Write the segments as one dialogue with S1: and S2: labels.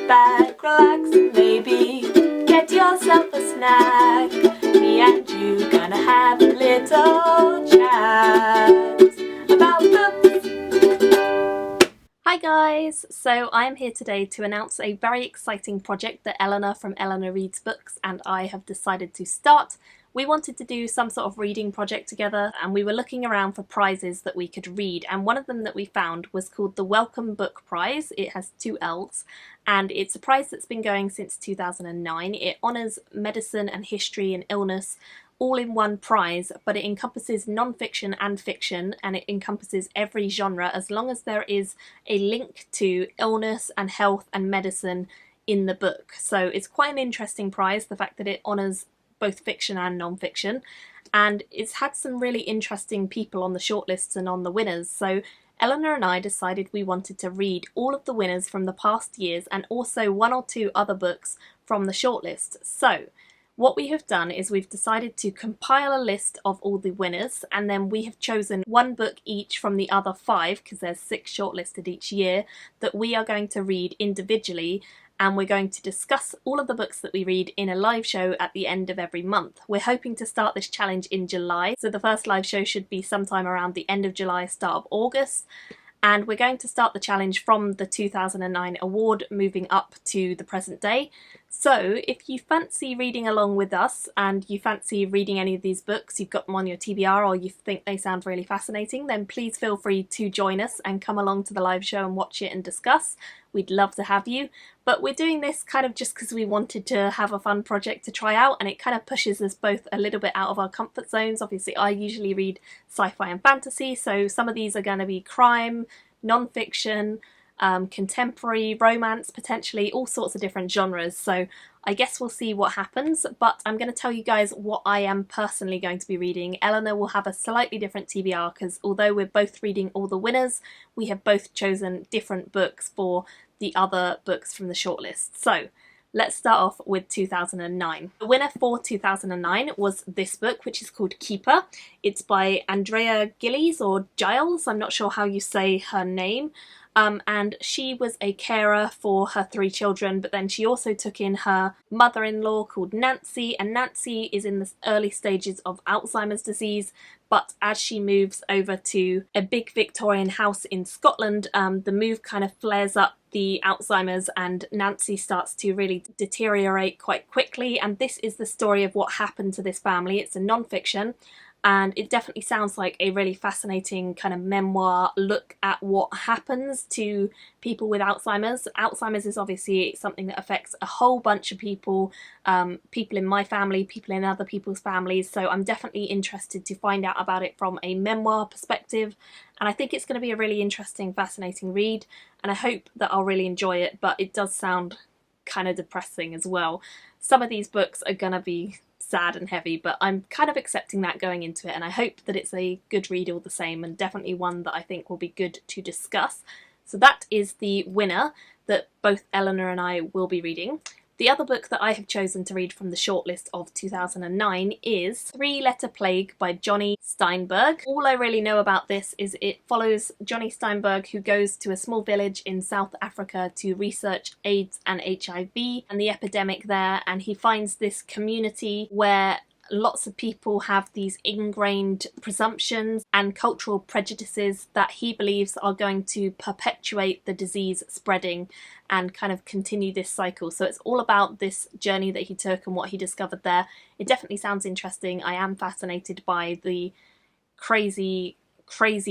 S1: back, relax, and maybe get yourself a snack. Me and you gonna have a little chat about books. Hi guys! So I'm here today to announce a very exciting project that Elena from Elena Reads Books and I have decided to start. We wanted to do some sort of reading project together and we were looking around for prizes that we could read, and one of them that we found was called the Wellcome Book Prize. It has 2 L's and it's a prize that's been going since 2009. It honours medicine and history and illness all in one prize, but it encompasses non-fiction and fiction, and it encompasses every genre as long as there is a link to illness and health and medicine in the book. So it's quite an interesting prize, the fact that it honours both fiction and non-fiction, and it's had some really interesting people on the shortlists and on the winners. So Eleanor and I decided we wanted to read all of the winners from the past years and also 1 or 2 other books from the shortlist. So what we have done is we've decided to compile a list of all the winners, and then we have chosen 1 book each from the other 5, because there's 6 shortlisted each year, that we are going to read individually, and we're going to discuss all of the books that we read in a live show at the end of every month. We're hoping to start this challenge in July, so the first live show should be sometime around the end of July, start of August. And we're going to start the challenge from the 2009 award moving up to the present day. So if you fancy reading along with us and you fancy reading any of these books, you've got them on your TBR or you think they sound really fascinating, then please feel free to join us and come along to the live show and watch it and discuss. We'd love to have you. But we're doing this kind of just because we wanted to have a fun project to try out, and it kind of pushes us both a little bit out of our comfort zones. Obviously I usually read sci-fi and fantasy, so some of these are going to be crime, non-fiction, contemporary, romance, potentially all sorts of different genres. So I guess we'll see what happens, but I'm going to tell you guys what I am personally going to be reading. Eleanor will have a slightly different TBR because although we're both reading all the winners, we have both chosen different books for the other books from the shortlist. So let's start off with 2009. The winner for 2009 was this book, which is called Keeper. It's by Andrea Gillies, or Giles, I'm not sure how you say her name. And she was a carer for her 3 children, but then she also took in her mother-in-law called Nancy, and Nancy is in the early stages of Alzheimer's disease, but as she moves over to a big Victorian house in Scotland, the move kind of flares up the Alzheimer's and Nancy starts to really deteriorate quite quickly, and this is the story of what happened to this family. It's a non-fiction, and it definitely sounds like a really fascinating kind of memoir look at what happens to people with Alzheimer's. Alzheimer's is obviously something that affects a whole bunch of people, people in my family, people in other people's families, so I'm definitely interested to find out about it from a memoir perspective, and I think it's going to be a really interesting, fascinating read, and I hope that I'll really enjoy it, but it does sound kind of depressing as well. Some of these books are going to be sad and heavy, but I'm kind of accepting that going into it, and I hope that it's a good read all the same, and definitely one that I think will be good to discuss. So that is the winner that both Eleanor and I will be reading. The other book that I have chosen to read from the shortlist of 2009 is 3 Letter Plague by Johnny Steinberg. All I really know about this is it follows Johnny Steinberg, who goes to a small village in South Africa to research AIDS and HIV and the epidemic there, and he finds this community where lots of people have these ingrained presumptions and cultural prejudices that he believes are going to perpetuate the disease spreading and kind of continue this cycle. So it's all about this journey that he took and what he discovered there. It definitely sounds interesting. I am fascinated by the crazy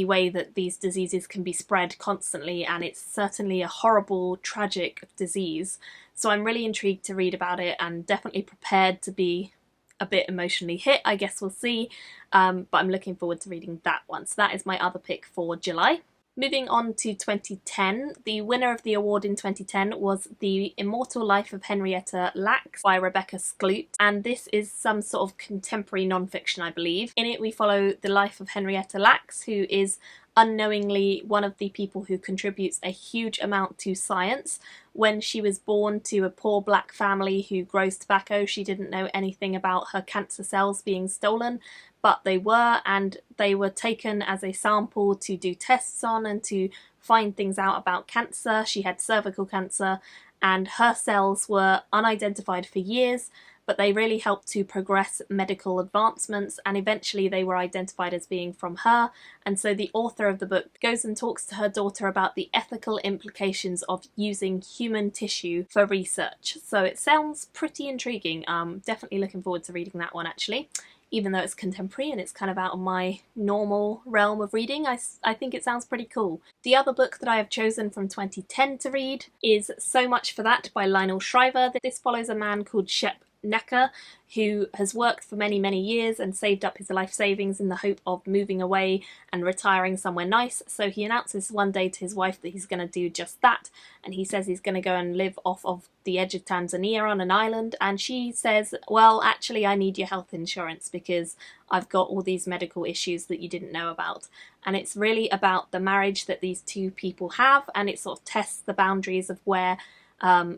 S1: way that these diseases can be spread constantly, and it's certainly a horrible, tragic disease. So I'm really intrigued to read about it and definitely prepared to be a bit emotionally hit. I guess we'll see, but I'm looking forward to reading that one. So that is my other pick for July. Moving on to 2010, the winner of the award in 2010 was The Immortal Life of Henrietta Lacks by Rebecca Skloot, and this is some sort of contemporary non-fiction, I believe. In it we follow the life of Henrietta Lacks, who is unknowingly one of the people who contributes a huge amount to science. When she was born to a poor black family who grows tobacco, she didn't know anything about her cancer cells being stolen, but they were, and they were taken as a sample to do tests on and to find things out about cancer. She had cervical cancer, and her cells were unidentified for years, but they really helped to progress medical advancements, and eventually they were identified as being from her. And so the author of the book goes and talks to her daughter about the ethical implications of using human tissue for research. So it sounds pretty intriguing. Definitely looking forward to reading that one, actually. Even though it's contemporary and it's kind of out of my normal realm of reading, I think it sounds pretty cool. The other book that I have chosen from 2010 to read is So Much for That by Lionel Shriver. This follows a man called Shep Necker, who has worked for many, many years and saved up his life savings in the hope of moving away and retiring somewhere nice. So he announces one day to his wife that he's going to do just that, and he says he's going to go and live off of the edge of Tanzania on an island, and she says, well, actually I need your health insurance because I've got all these medical issues that you didn't know about. And it's really about the marriage that these two people have, and it sort of tests the boundaries of where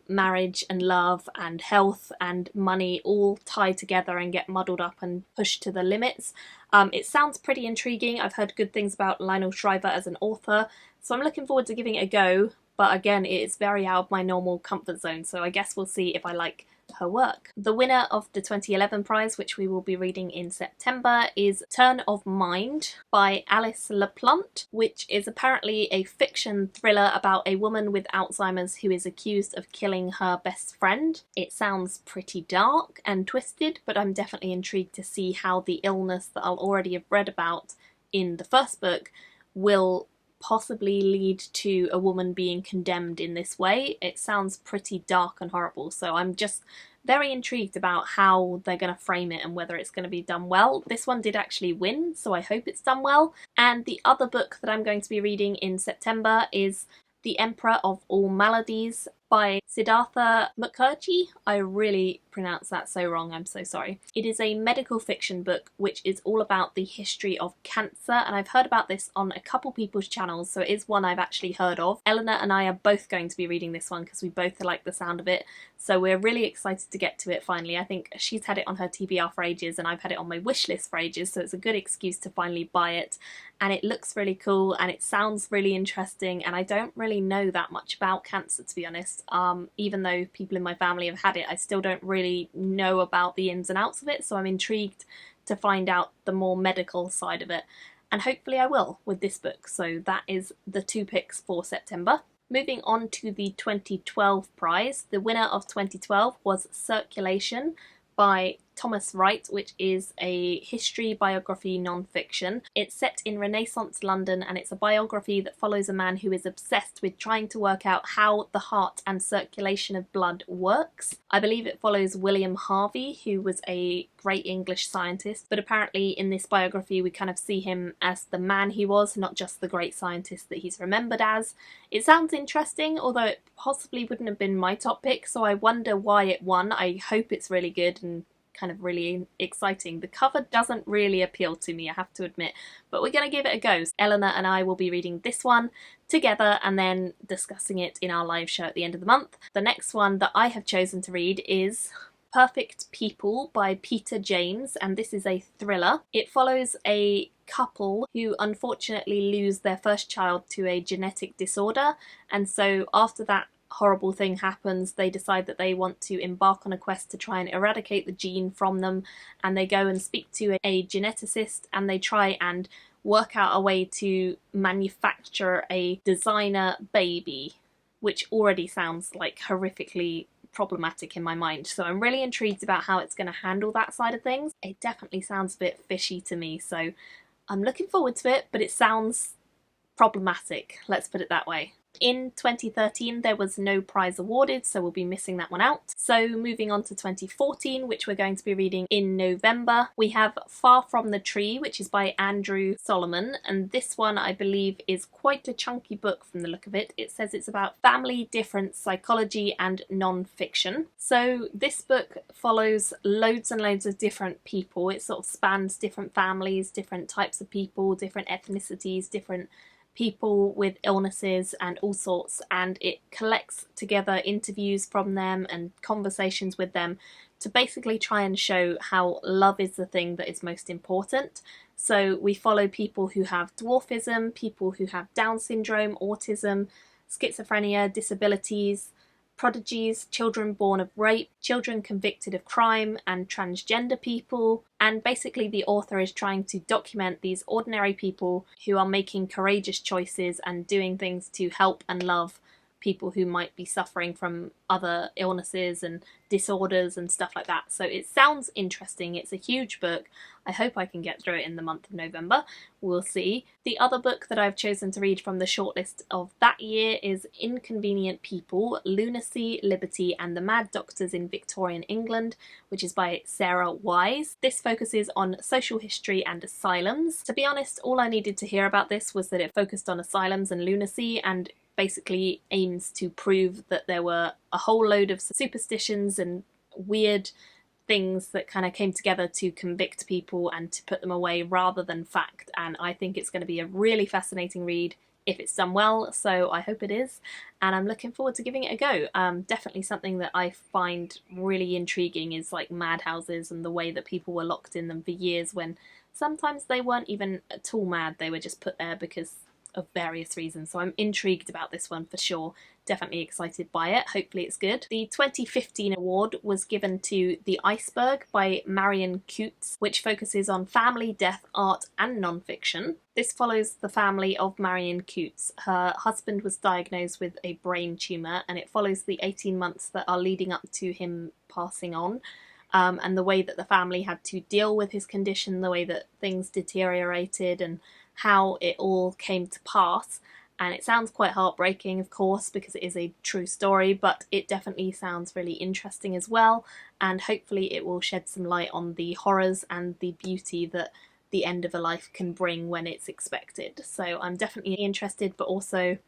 S1: marriage and love and health and money all tie together and get muddled up and pushed to the limits. It sounds pretty intriguing. I've heard good things about Lionel Shriver as an author, so I'm looking forward to giving it a go, but again, it is very out of my normal comfort zone, so I guess we'll see if I like her work. The winner of the 2011 prize, which we will be reading in September, is Turn of Mind by Alice LaPlante, which is apparently a fiction thriller about a woman with Alzheimer's who is accused of killing her best friend. It sounds pretty dark and twisted, but I'm definitely intrigued to see how the illness that I'll already have read about in the first book will possibly lead to a woman being condemned in this way. It sounds pretty dark and horrible, so I'm just very intrigued about how they're going to frame it and whether it's going to be done well. This one did actually win, so I hope it's done well. And the other book that I'm going to be reading in September is The Emperor of All Maladies by Siddhartha Mukherjee. I really pronounced that so wrong, I'm so sorry. It is a medical fiction book which is all about the history of cancer, and I've heard about this on a couple people's channels, so it is one I've actually heard of. Elena and I are both going to be reading this one because we both like the sound of it, so we're really excited to get to it finally. I think she's had it on her TBR for ages and I've had it on my wish list for ages, so it's a good excuse to finally buy it. And it looks really cool and it sounds really interesting, and I don't really know that much about cancer, to be honest. Even though people in my family have had it, I still don't really know about the ins and outs of it, so I'm intrigued to find out the more medical side of it, and hopefully I will with this book. So that is the two picks for September. Moving on to the 2012 prize, the winner of 2012 was Circulation by Thomas Wright, which is a history biography non-fiction. It's set in Renaissance London, and it's a biography that follows a man who is obsessed with trying to work out how the heart and circulation of blood works. I believe it follows William Harvey, who was a great English scientist, but apparently in this biography we kind of see him as the man he was, not just the great scientist that he's remembered as. It sounds interesting, although it possibly wouldn't have been my top pick, so I wonder why it won. I hope it's really good and kind of really exciting. The cover doesn't really appeal to me, I have to admit, but we're going to give it a go. Elena and I will be reading this one together and then discussing it in our live show at the end of the month. The next one that I have chosen to read is Perfect People by Peter James, and this is a thriller. It follows a couple who unfortunately lose their first child to a genetic disorder, and so after that horrible thing happens, they decide that they want to embark on a quest to try and eradicate the gene from them, and they go and speak to a geneticist and they try and work out a way to manufacture a designer baby, which already sounds like horrifically problematic in my mind. So I'm really intrigued about how it's going to handle that side of things. It definitely sounds a bit fishy to me, so I'm looking forward to it, but it sounds problematic, let's put it that way. In 2013 there was no prize awarded, so we'll be missing that one out. So moving on to 2014, which we're going to be reading in November, we have Far From the Tree, which is by Andrew Solomon, and this one I believe is quite a chunky book from the look of it. It says it's about family difference, psychology and non-fiction. So this book follows loads and loads of different people. It sort of spans different families, different types of people, different ethnicities, different people with illnesses and all sorts, and it collects together interviews from them and conversations with them to basically try and show how love is the thing that is most important. So we follow people who have dwarfism, people who have Down syndrome, autism, schizophrenia, disabilities, prodigies, children born of rape, children convicted of crime, and transgender people. And basically the author is trying to document these ordinary people who are making courageous choices and doing things to help and love people who might be suffering from other illnesses and disorders and stuff like that. So it sounds interesting. It's a huge book. I hope I can get through it in the month of November. We'll see. The other book that I've chosen to read from the shortlist of that year is Inconvenient People, Lunacy, Liberty and the Mad Doctors in Victorian England, which is by Sarah Wise. This focuses on social history and asylums. To be honest, all I needed to hear about this was that it focused on asylums and lunacy, and basically aims to prove that there were a whole load of superstitions and weird things that kind of came together to convict people and to put them away rather than fact. And I think it's going to be a really fascinating read if it's done well, so I hope it is, and I'm looking forward to giving it a go. Definitely something that I find really intriguing is like madhouses and the way that people were locked in them for years when sometimes they weren't even at all mad, they were just put there because of various reasons. So I'm intrigued about this one for sure. Definitely excited by it. Hopefully it's good. The 2015 award was given to The Iceberg by Marion Coutts, which focuses on family, death, art and non-fiction. This follows the family of Marion Coutts. Her husband was diagnosed with a brain tumour, and it follows the 18 months that are leading up to him passing on. And the way that the family had to deal with his condition, the way that things deteriorated and how it all came to pass. And it sounds quite heartbreaking, of course, because it is a true story, but it definitely sounds really interesting as well, and hopefully it will shed some light on the horrors and the beauty that the end of a life can bring when it's expected. So I'm definitely interested, but also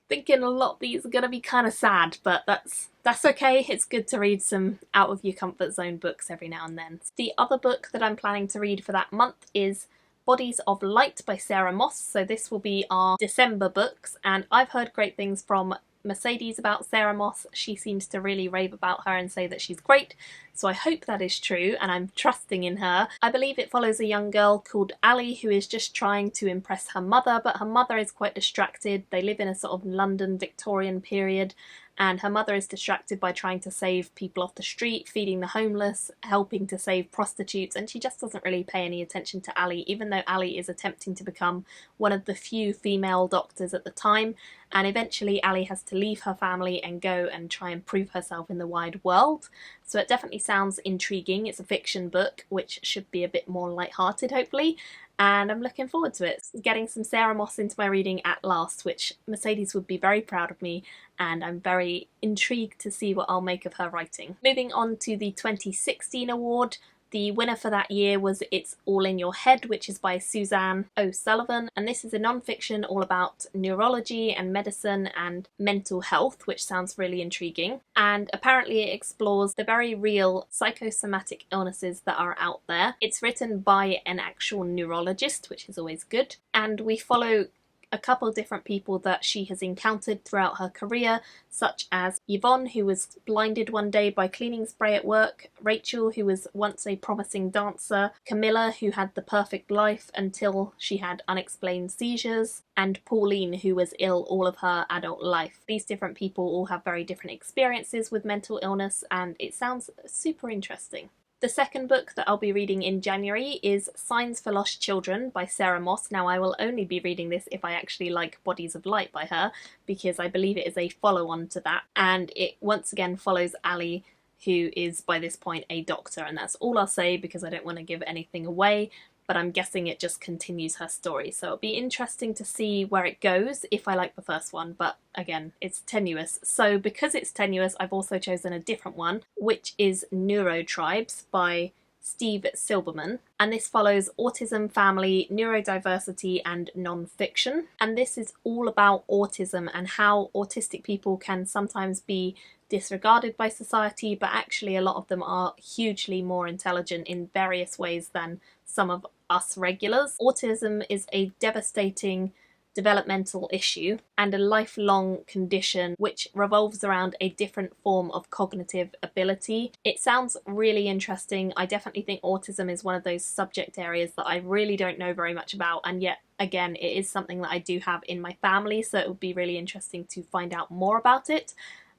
S1: thinking a lot of these are going to be kind of sad, but that's okay. It's good to read some out of your comfort zone books every now and then. The other book that I'm planning to read for that month is Bodies of Light by Sarah Moss. So this will be our December books, and I've heard great things from Mercedes about Sarah Moss. She seems to really rave about her and say that she's great, so I hope that is true and I'm trusting in her. I believe it follows a young girl called Ali who is just trying to impress her mother, but her mother is quite distracted. They live in a sort of London Victorian period, and her mother is distracted by trying to save people off the street, feeding the homeless, helping to save prostitutes, and she just doesn't really pay any attention to Ali, even though Ali is attempting to become one of the few female doctors at the time. And eventually Ali has to leave her family and go and try and prove herself in the wide world. So it definitely sounds intriguing. It's a fiction book, which should be a bit more light-hearted, hopefully. And I'm looking forward to it. Getting some Sarah Moss into my reading at last, which Mercedes would be very proud of me, and I'm very intrigued to see what I'll make of her writing. Moving on to the 2016 award. The winner for that year was It's All in Your Head, which is by Suzanne O'Sullivan, and this is a non-fiction all about neurology and medicine and mental health, which sounds really intriguing. And apparently it explores the very real psychosomatic illnesses that are out there. It's written by an actual neurologist, which is always good, and we follow a couple of different people that she has encountered throughout her career, such as Yvonne, who was blinded one day by cleaning spray at work, Rachel, who was once a promising dancer, Camilla, who had the perfect life until she had unexplained seizures, and Pauline, who was ill all of her adult life. These different people all have very different experiences with mental illness, and it sounds super interesting. The second book that I'll be reading in January is Signs for Lost Children by Sarah Moss. Now I will only be reading this if I actually like Bodies of Light by her, because I believe it is a follow-on to that, and it once again follows Ali, who is by this point a doctor, and that's all I'll say because I don't want to give anything away, but I'm guessing it just continues her story. So it'll be interesting to see where it goes if I like the first one, but again, it's tenuous. So because it's tenuous, I've also chosen a different one, which is Neurotribes by Steve Silberman, and this follows autism, family, neurodiversity and non-fiction. And this is all about autism and how autistic people can sometimes be disregarded by society, but actually a lot of them are hugely more intelligent in various ways than some of us regulars. Autism is a devastating developmental issue and a lifelong condition which revolves around a different form of cognitive ability. It sounds really interesting. I definitely think autism is one of those subject areas that I really don't know very much about, and yet again it is something that I do have in my family, so it would be really interesting to find out more about it.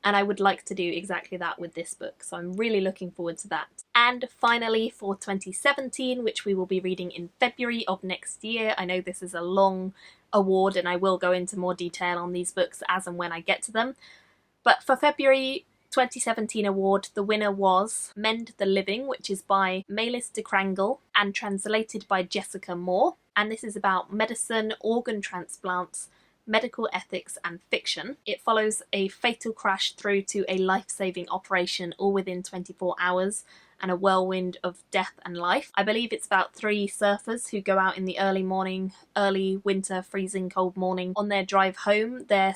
S1: And I would like to do exactly that with this book, so I'm really looking forward to that. And finally, for 2017, which we will be reading in February of next year, I know this is a long award and I will go into more detail on these books as and when I get to them, but for February 2017 award, the winner was Mend the Living, which is by Melis de Krangle and translated by Jessica Moore, and this is about medicine, organ transplants, medical ethics and fiction. It follows a fatal crash through to a life-saving operation all within 24 hours and a whirlwind of death and life. I believe it's about 3 surfers who go out in the early winter, freezing cold morning. On their drive home, their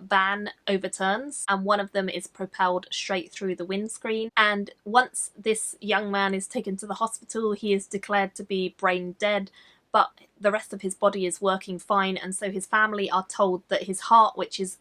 S1: van overturns and one of them is propelled straight through the windscreen, and once this young man is taken to the hospital, he is declared to be brain dead, but the rest of his body is working fine, and so his family are told that his heart, which is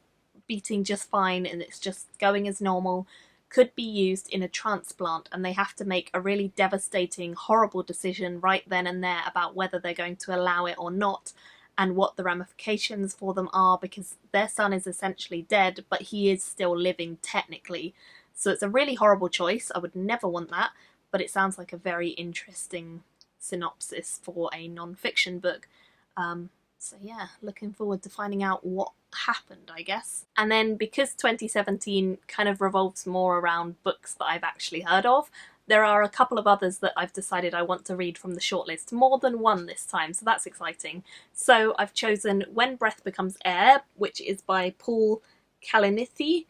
S1: beating just fine and it's just going as normal, could be used in a transplant, and they have to make a really devastating, horrible decision right then and there about whether they're going to allow it or not, and what the ramifications for them are, because their son is essentially dead, but he is still living technically. So it's a really horrible choice. I would never want that, but it sounds like a very interesting synopsis for a non-fiction book. So yeah, looking forward to finding out what happened, I guess. And then because 2017 kind of revolves more around books that I've actually heard of, there are a couple of others that I've decided I want to read from the shortlist, more than one this time, so that's exciting. So I've chosen When Breath Becomes Air, which is by Paul Kalanithi.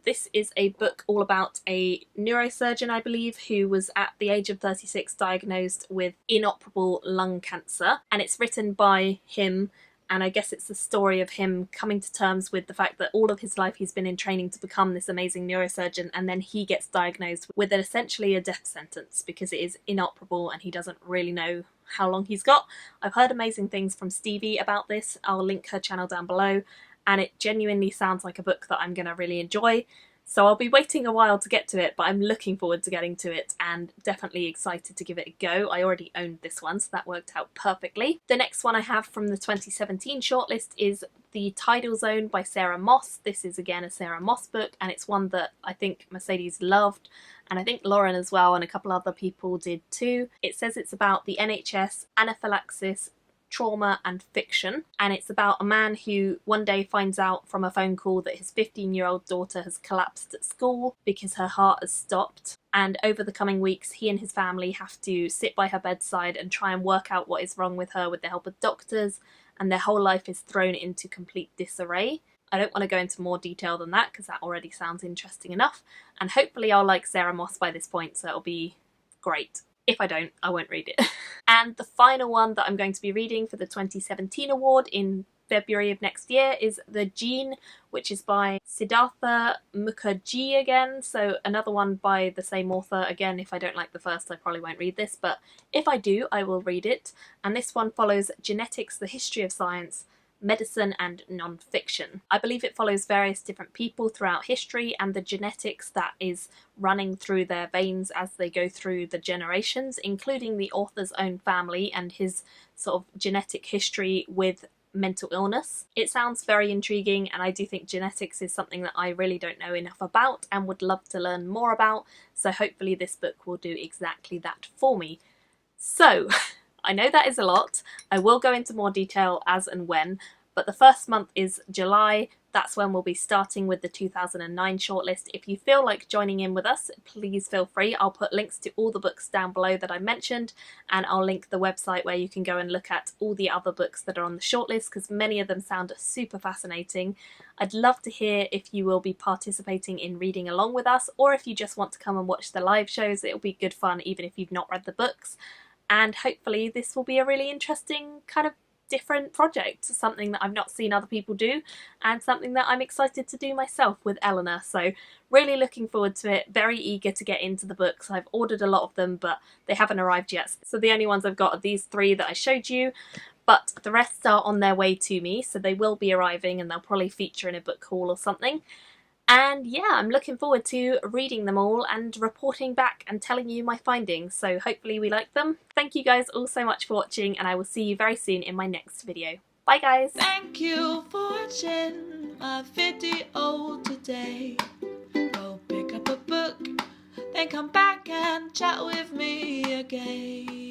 S1: This is a book all about a neurosurgeon, I believe, who was at the age of 36 diagnosed with inoperable lung cancer, and it's written by him, and I guess it's the story of him coming to terms with the fact that all of his life he's been in training to become this amazing neurosurgeon, and then he gets diagnosed with essentially a death sentence because it is inoperable and he doesn't really know how long he's got. I've heard amazing things from Stevie about this. I'll link her channel down below, and it genuinely sounds like a book that I'm going to really enjoy. So I'll be waiting a while to get to it, but I'm looking forward to getting to it and definitely excited to give it a go. I already owned this one, so that worked out perfectly. The next one I have from the 2017 shortlist is The Tidal Zone by Sarah Moss. This is again a Sarah Moss book, and it's one that I think Mercedes loved, and I think Lauren as well, and a couple other people did too. It says it's about the NHS, anaphylaxis, trauma and fiction, and it's about a man who one day finds out from a phone call that his 15-year-old daughter has collapsed at school because her heart has stopped, and over the coming weeks he and his family have to sit by her bedside and try and work out what is wrong with her with the help of doctors, and their whole life is thrown into complete disarray. I don't want to go into more detail than that because that already sounds interesting enough, and hopefully I'll like Sarah Moss by this point, so it'll be great. If I don't, I won't read it. And the final one that I'm going to be reading for the 2017 award in February of next year is The Gene, which is by Siddhartha Mukherjee again, so another one by the same author. Again, if I don't like the first, I probably won't read this, but if I do, I will read it. And this one follows genetics, the history of science, medicine and non-fiction. I believe it follows various different people throughout history and the genetics that is running through their veins as they go through the generations, including the author's own family and his sort of genetic history with mental illness. It sounds very intriguing, and I do think genetics is something that I really don't know enough about and would love to learn more about, so hopefully this book will do exactly that for me. So I know that is a lot. I will go into more detail as and when, but the first month is July. That's when we'll be starting with the 2009 shortlist. If you feel like joining in with us, please feel free. I'll put links to all the books down below that I mentioned, and I'll link the website where you can go and look at all the other books that are on the shortlist, because many of them sound super fascinating. I'd love to hear if you will be participating in reading along with us, or if you just want to come and watch the live shows. It'll be good fun even if you've not read the books. And hopefully this will be a really interesting kind of different project, something that I've not seen other people do, and something that I'm excited to do myself with Elena. So really looking forward to it, very eager to get into the books. I've ordered a lot of them, but they haven't arrived yet, so the only ones I've got are these 3 that I showed you. but the rest are on their way to me, so they will be arriving and they'll probably feature in a book haul or something. And yeah, I'm looking forward to reading them all and reporting back and telling you my findings, so hopefully we like them. Thank you guys all so much for watching, and I will see you very soon in my next video. Bye guys!
S2: Thank you for watching my video today. Go pick up a book, then come back and chat with me again.